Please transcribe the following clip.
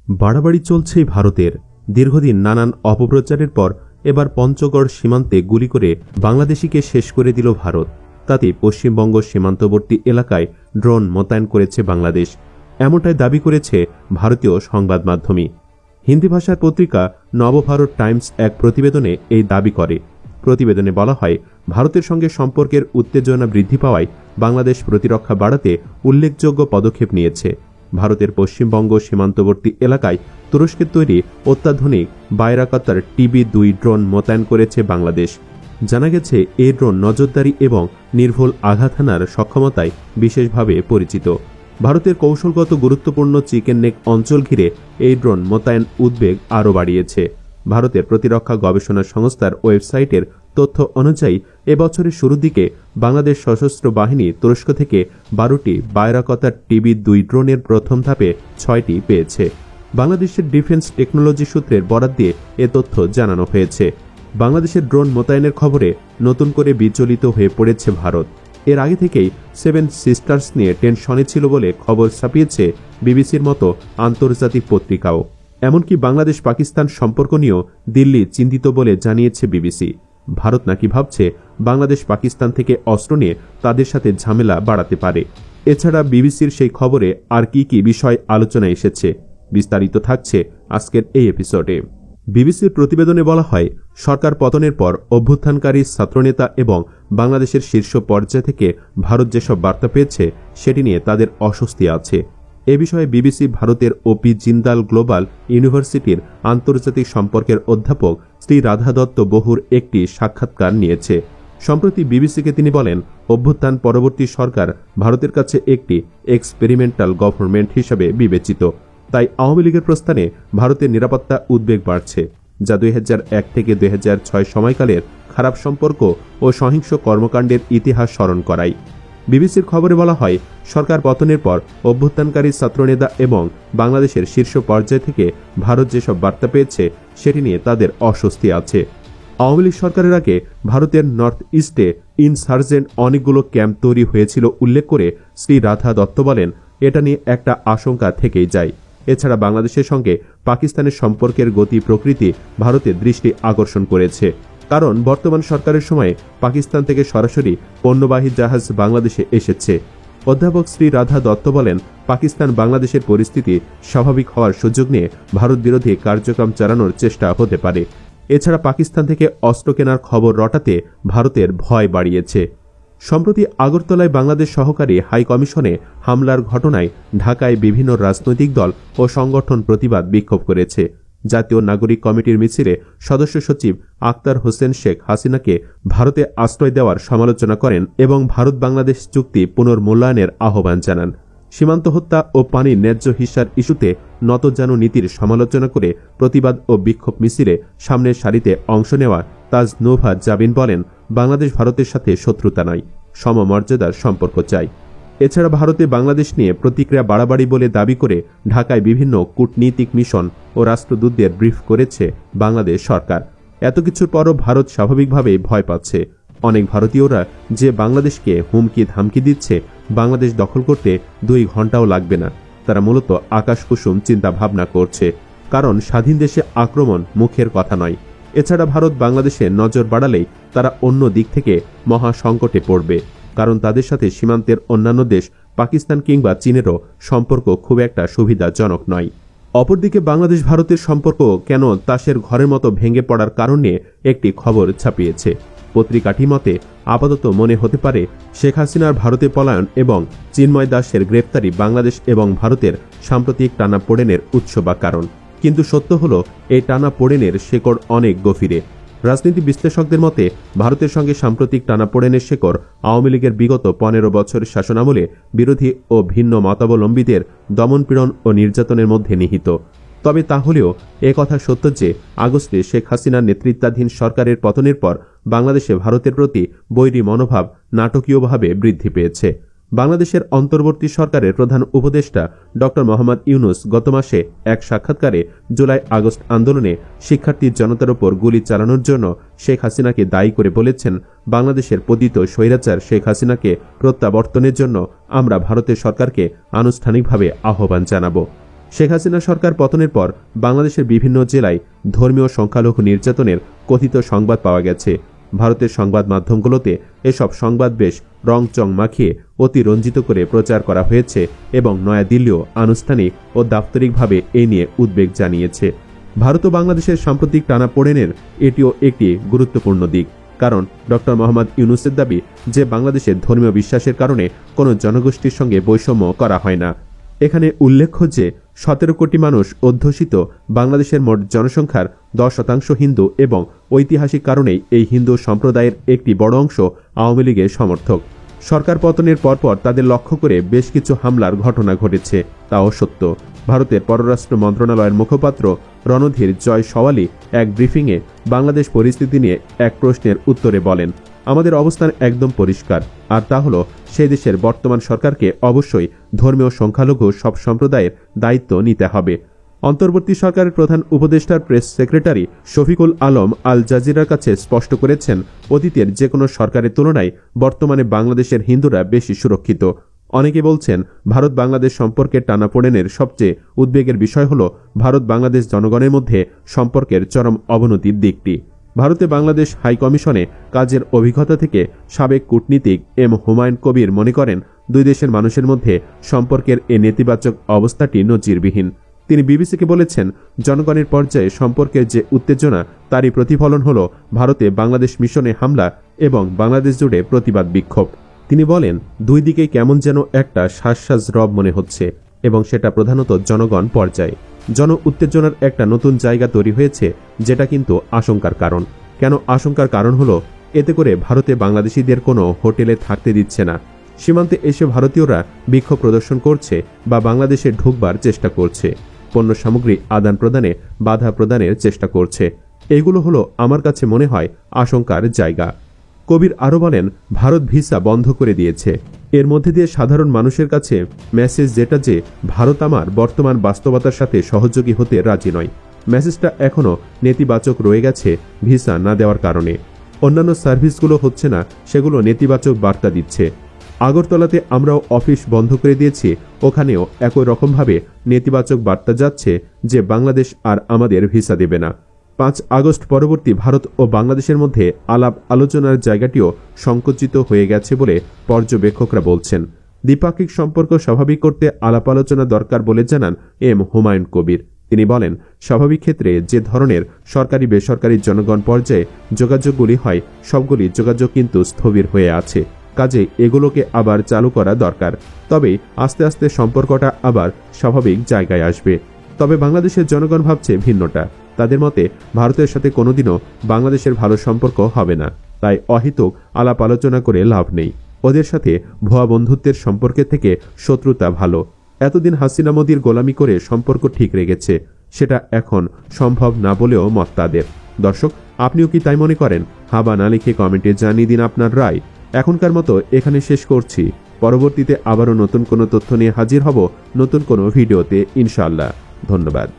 বাড়াবাড়ি চলছেই ভারতের। দীর্ঘদিন নানান অপপ্রচারের পর এবার পঞ্চগড় সীমান্তে গুলি করে বাংলাদেশিকে শেষ করে দিল ভারত। তাতে পশ্চিমবঙ্গ সীমান্তবর্তী এলাকায় ড্রোন মোতায়েন করেছে বাংলাদেশ, এমনটাই দাবি করেছে ভারতীয় সংবাদ মাধ্যমে। হিন্দি ভাষার পত্রিকা নবভারত টাইমস এক প্রতিবেদনে এই দাবি করে। প্রতিবেদনে বলা হয়, ভারতের সঙ্গে সম্পর্কের উত্তেজনা বৃদ্ধি পাওয়ায় বাংলাদেশ প্রতিরক্ষা বাড়াতে উল্লেখযোগ্য পদক্ষেপ নিয়েছে। ভারতের পশ্চিমবঙ্গ সীমান্তবর্তী এলাকায় তুরস্কের তৈরি অত্যাধুনিক বাইরাকতার TB-2 ড্রোন মোতায়েন করেছে বাংলাদেশ। জানা গেছে, এই ড্রোন নজরদারি এবং নির্ভুল আঘাত হানার সক্ষমতায় বিশেষভাবে পরিচিত। ভারতের কৌশলগত গুরুত্বপূর্ণ চিকেন নেক অঞ্চল ঘিরে এই ড্রোন মোতায়েন উদ্বেগ আরও বাড়িয়েছে। ভারতের প্রতিরক্ষা গবেষণা সংস্থার ওয়েবসাইটের তথ্য অনুযায়ী এবছরের শুরুর দিকে বাংলাদেশ সশস্ত্র বাহিনী তুরস্ক থেকে 12টি বাইরাকতার TB-2 ড্রোনের প্রথম ধাপে 6টি পেয়েছে। বাংলাদেশের ডিফেন্স টেকনোলজি সূত্রের বরাত দিয়ে এ তথ্য জানানো হয়েছে। বাংলাদেশের ড্রোন মোতায়েনের খবরে নতুন করে বিচলিত হয়ে পড়েছে ভারত। এর আগে থেকেই 7 সিস্টার্স নিয়ে টেনশনে ছিল বলে খবর ছাপিয়েছে বিবিসির মতো আন্তর্জাতিক পত্রিকাও। এমনকি বাংলাদেশ পাকিস্তান সম্পর্ক নিয়েও দিল্লি চিন্তিত বলে জানিয়েছে বিবিসি। ভারত নাকি ভাবছে বাংলাদেশ পাকিস্তান থেকে অস্ত্র নিয়ে তাদের সাথে ঝামেলা বাড়াতে পারে। এছাড়া বিবিসির সেই খবরে আর কি কি বিষয় আলোচনায় এসেছে, বিস্তারিত থাকছে আজকের এই এপিসোডে। বিবিসির প্রতিবেদনে বলা হয়, সরকার পতনের পর অভ্যুত্থানকারী ছাত্রনেতা এবং বাংলাদেশের শীর্ষ পর্যায় থেকে ভারত যেসব বার্তা পেয়েছে সেটি নিয়ে তাদের অস্বস্তি আছে। এ বিষয়ে বিবিসি ভারতের OP জিন্দাল গ্লোবাল ইউনিভার্সিটির আন্তর্জাতিক সম্পর্কের অধ্যাপক শ্রী রাধা দত্ত বহুর একটি সাক্ষাৎকার নিয়েছে। সম্প্রতি বিবিসিকে তিনি বলেন, অভ্যুত্থান পরবর্তী সরকার ভারতের কাছে একটি এক্সপেরিমেন্টাল গভর্নমেন্ট হিসেবে বিবেচিত। তাই আওয়ামী লীগের প্রস্থানে ভারতের নিরাপত্তা উদ্বেগ বাড়ছে, যা 2001 থেকে 2006 সময়কালের খারাপ সম্পর্ক ও সহিংস কর্মকাণ্ডের ইতিহাস স্মরণ করায়। বিবিসির খবরে বলা হয়, সরকার পতনের পর অভ্যুত্থানকারী ছাত্রনেতা এবং বাংলাদেশের শীর্ষ পর্যায় থেকে ভারত যেসব বার্তা পেয়েছে সেটি নিয়ে তাদের অস্বস্তি আছে। আওয়ামী লীগ সরকারের আগে ভারতের নর্থ ইস্টে ইনসার্জেন্ট অনেকগুলো ক্যাম্প তৈরি হয়েছিল উল্লেখ করে শ্রী রাধা দত্ত বলেন, এটা নিয়ে একটা আশঙ্কা থেকেই যায়। এছাড়া বাংলাদেশের সঙ্গে পাকিস্তানের সম্পর্কের গতি প্রকৃতি ভারতের দৃষ্টি আকর্ষণ করেছে, কারণ বর্তমান সরকারের সময়ে পাকিস্তান থেকে সরাসরি পণ্যবাহী জাহাজ বাংলাদেশে এসেছে। অধ্যাপক শ্রী রাধা দত্ত বলেন, পাকিস্তান বাংলাদেশের পরিস্থিতি স্বাভাবিক হওয়ার সুযোগ নিয়ে ভারত বিরোধী কার্যক্রম চালানোর চেষ্টা হতে পারে। এছাড়া পাকিস্তান থেকে অস্ত্র কেনার খবর রটাতে ভারতের ভয় বাড়িয়েছে। সম্প্রতি আগরতলায় বাংলাদেশ সহকারী হাই কমিশনে হামলার ঘটনায় ঢাকায় বিভিন্ন রাজনৈতিক দল ও সংগঠন প্রতিবাদ বিক্ষোভ করেছে। জাতীয় নাগরিক কমিটির মিছিলে সদস্য সচিব আক্তার হোসেন শেখ হাসিনাকে ভারতে আশ্রয় দেওয়ার সমালোচনা করেন এবং ভারত বাংলাদেশ চুক্তি পুনর্মূল্যায়নের আহ্বান জানান। সীমান্ত হত্যা ও পানির ন্যায্য হিস্যার ইস্যুতে নতজানু নীতির সমালোচনা করে প্রতিবাদ ও বিক্ষোভ মিছিলে সামনের সারিতে অংশ নেওয়া তাজ নোভা জাবিন বলেন, বাংলাদেশ ভারতের সাথে শত্রুতা নয়, সমমর্যাদার সম্পর্ক চাই। এছাড়া ভারতে বাংলাদেশ নিয়ে প্রতিক্রিয়া বাড়াবাড়ি বলে দাবি করে ঢাকায় বিভিন্ন কূটনীতিক মিশন ও রাষ্ট্রদূতদের ব্রিফ করেছে বাংলাদেশ সরকার। এত কিছুর পরও ভারত স্বাভাবিকভাবেই ভয় পাচ্ছে। অনেক ভারতীয়রা যে বাংলাদেশকে হুমকি ধামকি দিচ্ছে, বাংলাদেশ দখল করতে 2 ঘন্টাও লাগবে না, তারা মূলত আকাশকুসুম চিন্তা ভাবনা করছে, কারণ স্বাধীন দেশে আক্রমণ মুখের কথা নয়। এছাড়া ভারত বাংলাদেশে নজর বাড়ালেই তারা অন্য দিক থেকে মহা সংকটে পড়বে, কারণ তাদের সাথে সীমান্তের অন্যান্য দেশ পাকিস্তান কিংবা চীনেরও সম্পর্ক খুব একটা সুবিধাজনক নয়। অপরদিকে বাংলাদেশ ভারতের সম্পর্ক কেন তাসের ঘরের মতো ভেঙে পড়ার কারণ নিয়ে একটি খবর ছাপিয়েছে। পত্রিকাটি মতে, আপাতত মনে হতে পারে শেখ হাসিনার ভারতে পলায়ন এবং চিন্ময় দাসের গ্রেপ্তারি বাংলাদেশ এবং ভারতের সাম্প্রতিক টানাপোড়েনের উৎস বা কারণ। কিন্তু সত্য হল, এই টানাপোড়েনের শেকড় অনেক গভীরে। রাজনীতি বিশ্লেষকদের মতে, ভারতের সঙ্গে সাম্প্রতিক টানাপোড়েনের শেকড় আওয়ামী লীগের বিগত 15 বছর শাসনামলে বিরোধী ও ভিন্ন মতাবলম্বীদের দমনপীড়ন ও নির্যাতনের মধ্যে নিহিত। তবে তাহলেও একথা সত্য যে আগস্টে শেখ হাসিনার নেতৃত্বাধীন সরকারের পতনের পর বাংলাদেশে ভারতের প্রতি বৈরী মনোভাব নাটকীয়ভাবে বৃদ্ধি পেয়েছে। বাংলাদেশের অন্তর্বর্তী সরকারের প্রধান উপদেষ্টা ড মোহাম্মদ ইউনুস গত মাসে এক সাক্ষাৎকারে জুলাই আগস্ট আন্দোলনে শিক্ষার্থী জনতার উপর গুলি চালানোর জন্য শেখ হাসিনাকে দায়ী করে বলেছেন, বাংলাদেশের পতিত স্বৈরাচার শেখ হাসিনাকে প্রত্যাবর্তনের জন্য আমরা ভারতের সরকারকে আনুষ্ঠানিকভাবে আহ্বান জানাব। শেখ হাসিনা সরকার পতনের পর বাংলাদেশের বিভিন্ন জেলায় ধর্মীয় সংখ্যালঘু নির্যাতনের কথিত সংবাদ পাওয়া গেছে। ভারতের সংবাদ মাধ্যমগুলোতে এসব সংবাদ বেশ রংচং মাখিয়ে অতিরঞ্জিত করে প্রচার করা হয়েছে এবং নয়াদিল্লিও আনুষ্ঠানিক ও দাপ্তরিকভাবে এ নিয়ে উদ্বেগ জানিয়েছে। ভারত ও বাংলাদেশের সাম্প্রতিক টানাপোড়েনের এটিও একটি গুরুত্বপূর্ণ দিক, কারণ ডক্টর মোহাম্মদ ইউনূসের দাবি যে বাংলাদেশের ধর্মীয় বিশ্বাসের কারণে কোনো জনগোষ্ঠীর সঙ্গে বৈষম্য করা হয় না। এখানে উল্লেখ্য যে 17 কোটি মানুষ অধ্যুষিত বাংলাদেশের মোট জনসংখ্যার 10% হিন্দু এবং ঐতিহাসিক কারণেই এই হিন্দু সম্প্রদায়ের একটি বড় অংশ আওয়ামী লীগের সমর্থক। সরকার পতনের পরপর তাদের লক্ষ্য করে বেশ কিছু হামলার ঘটনা ঘটেছে, তাও সত্য। ভারতের পররাষ্ট্র মন্ত্রণালয়ের মুখপাত্র রণধীর জয় সওয়ালি এক ব্রিফিংয়ে বাংলাদেশ পরিস্থিতি নিয়ে এক প্রশ্নের উত্তরে বলেন, আমাদের অবস্থান একদম পরিষ্কার, আর তা হল সেই দেশের বর্তমান সরকারকে অবশ্যই ধর্মীয় সংখ্যালঘু সব সম্প্রদায়ের দায়িত্ব নিতে হবে। অন্তর্বর্তী সরকারের প্রধান উপদেষ্টার প্রেস সেক্রেটারি শফিকুল আলম আল জাজিরার কাছে স্পষ্ট করেছেন, অতীতের যে কোনো সরকারের তুলনায় বর্তমানে বাংলাদেশের হিন্দুরা বেশি সুরক্ষিত। অনেকে বলছেন, ভারত বাংলাদেশ সম্পর্কের টানাপোড়েনের সবচেয়ে উদ্বেগের বিষয় হল ভারত বাংলাদেশ জনগণের মধ্যে সম্পর্কের চরম অবনতির দিকটি। ভারতে বাংলাদেশ হাইকমিশনে কাজের অভিজ্ঞতা থেকে সাবেক কূটনীতিক এম হুমায়ুন কবির মনে করেন, দুই দেশের মানুষের মধ্যে সম্পর্কের এ নেতিবাচক অবস্থাটি নজিরবিহীন। তিনি বিবিসিকে বলেছেন, জনগণের পর্যায়ে সম্পর্কের যে উত্তেজনা তারই প্রতিফলন হল ভারতে বাংলাদেশ মিশনে হামলা এবং বাংলাদেশ জুড়ে প্রতিবাদ বিক্ষোভ। তিনি বলেন, দুই দিকেই কেমন যেন একটা শ্বাস রব মনে হচ্ছে এবং সেটা প্রধানত জনগণ পর্যায়ে। জন উত্তেজনার একটা নতুন জায়গা তৈরি হয়েছে, যেটা কিন্তু আশঙ্কার কারণ। কেন আশঙ্কার কারণ হলো, এতে করে ভারতে বাংলাদেশিদের কোনো হোটেলে থাকতে দিচ্ছে না, সীমান্তে এসে ভারতীয়রা বিক্ষোভ প্রদর্শন করছে বা বাংলাদেশে ঢুকবার চেষ্টা করছে, পণ্য সামগ্রী আদান প্রদানে বাধা প্রদানের চেষ্টা করছে। এগুলো হলো আমার কাছে মনে হয় আশঙ্কার জায়গা। কবির আরও বলেন, ভারত ভিসা বন্ধ করে দিয়েছে। এর মধ্যে দিয়ে সাধারণ মানুষের কাছে মেসেজ যেটা যে ভারত আমার বর্তমান বাস্তবতার সাথে সহযোগী হতে রাজি নয়। মেসেজটা এখনও নেতিবাচক রয়ে গেছে ভিসা না দেওয়ার কারণে। অন্যান্য সার্ভিসগুলো হচ্ছে না, সেগুলো নেতিবাচক বার্তা দিচ্ছে। আগরতলাতে আমরাও অফিস বন্ধ করে দিয়েছি, ওখানেও একই রকমভাবে নেতিবাচক বার্তা যাচ্ছে যে বাংলাদেশ আর আমাদের ভিসা দেবে না। 5 আগস্ট পরবর্তী ভারত ও বাংলাদেশের মধ্যে আলাপ আলোচনার জায়গাটিও সংকুচিত হয়ে গেছে বলে পর্যবেক্ষকরা বলছেন। দ্বিপাক্ষিক সম্পর্ক স্বাভাবিক করতে আলাপ আলোচনা দরকার বলে জানান এম হুমায়ুন কবির। তিনি বলেন, স্বাভাবিক ক্ষেত্রে যে ধরনের সরকারি বেসরকারি জনগণ পর্যায়ে যোগাযোগগুলি হয়, সবগুলি যোগাযোগ কিন্তু স্থবির হয়ে আছে। কাজে এগুলোকে আবার চালু করা দরকার, তবেই আস্তে আস্তে সম্পর্কটা আবার স্বাভাবিক জায়গায় আসবে। তবে বাংলাদেশের জনগণ ভাবছে ভিন্নটা। তাদের মতে ভারতের সাথে কোনোদিনও বাংলাদেশের ভালো সম্পর্ক হবে না, তাই অহেতুক আলাপ আলোচনা করে লাভ নেই। ওদের সাথে ভুয়া বন্ধুত্বের সম্পর্কের থেকে শত্রুতা ভালো। এতদিন হাসিনা মোদির গোলামি করে সম্পর্ক ঠিক রেখেছে, সেটা এখন সম্ভব না বলেও মত তাদের। দর্শক, আপনিও কি তাই মনে করেন? হ্যাঁ বা না লিখে কমেন্টে জানিয়ে দিন আপনার রায়। এখনকার মতো এখানে শেষ করছি। পরবর্তীতে আবারও নতুন কোনো তথ্য নিয়ে হাজির হব নতুন কোনো ভিডিওতে ইনশাআল্লাহ। ধন্যবাদ।